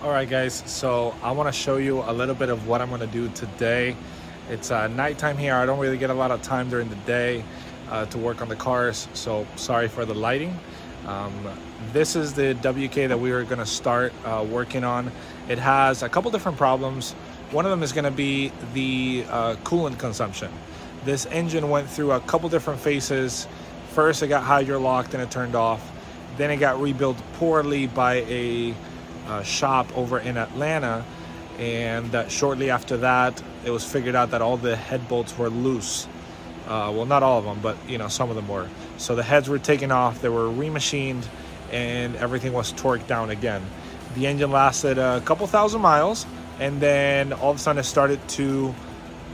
Alright guys, so I want to show you a little bit of what I'm going to do today. It's nighttime here. I don't really get a lot of time during the day to work on the cars, so sorry for the lighting. This is the WK that we were going to start working on. It has a couple different problems. One of them is going to be the coolant consumption. This engine went through a couple different phases. First it got hydro-locked and it turned off. Then it got rebuilt poorly by a shop over in Atlanta, and shortly after that it was figured out that all the head bolts were loose. Well, not all of them, but some of them were. So the heads were taken off, they were remachined, and everything was torqued down again. The engine lasted a couple thousand miles, and then all of a sudden it started to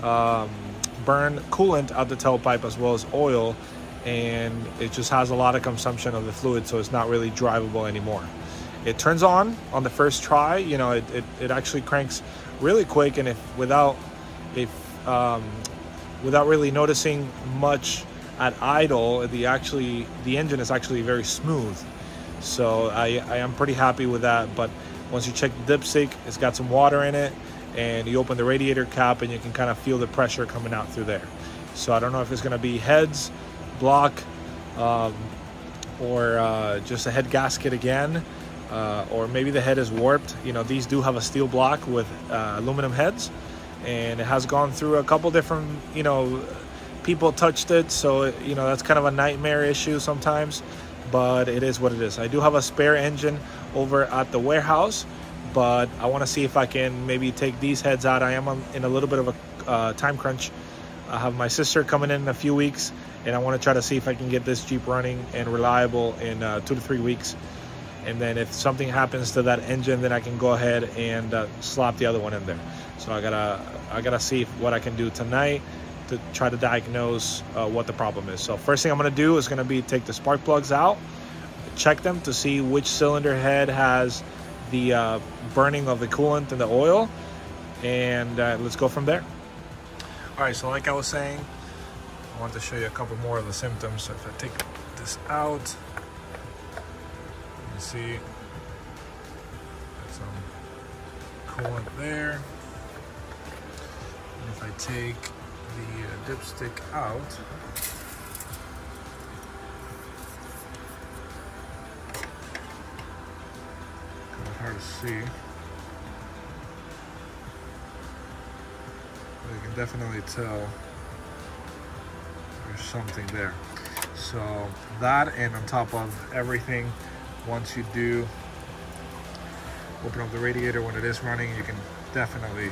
burn coolant out the tailpipe as well as oil, and it just has a lot of consumption of the fluid, so it's not really drivable anymore. It turns on the first try. It actually cranks really quick, and without really noticing much at idle, the engine is actually very smooth. So I am pretty happy with that. But once you check the dipstick, it's got some water in it, and you open the radiator cap and you can kind of feel the pressure coming out through there. So I don't know if it's going to be heads, block, or just a head gasket again. Or maybe the head is warped. These do have a steel block with aluminum heads, and it has gone through a couple different, people touched it, so that's kind of a nightmare issue sometimes, but it is what it is. I do have a spare engine over at the warehouse, but I want to see if I can maybe take these heads out. I am in a little bit of a time crunch. I have my sister coming in a few weeks, and I want to try to see if I can get this Jeep running and reliable in 2 to 3 weeks. And then if something happens to that engine, then I can go ahead and slap the other one in there. So I gotta see what I can do tonight to try to diagnose what the problem is. So first thing I'm gonna do is gonna be take the spark plugs out, check them to see which cylinder head has the burning of the coolant and the oil, and let's go from there. All right, so like I was saying, I want to show you a couple more of the symptoms. So if I take this out, see, got some coolant there. And if I take the dipstick out, kind of hard to see, but you can definitely tell there's something there. So that, and on top of everything, once you do open up the radiator when it is running, you can definitely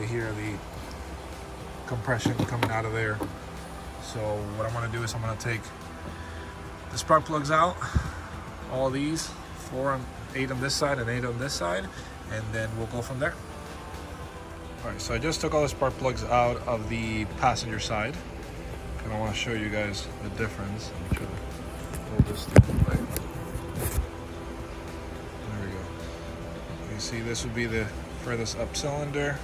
hear the compression coming out of there. So what I'm going to do is I'm going to take the spark plugs out, all these, 8 on this side and 8 on this side, and then we'll go from there. All right, so I just took all the spark plugs out of the passenger side, and I want to show you guys the difference. I'm sure this thing away. There we go. You see, this would be the furthest up cylinder.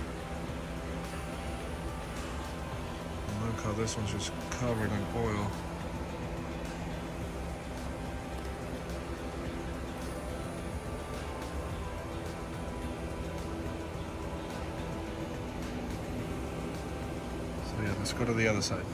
And look how this one's just covered in oil. So yeah, let's go to the other side.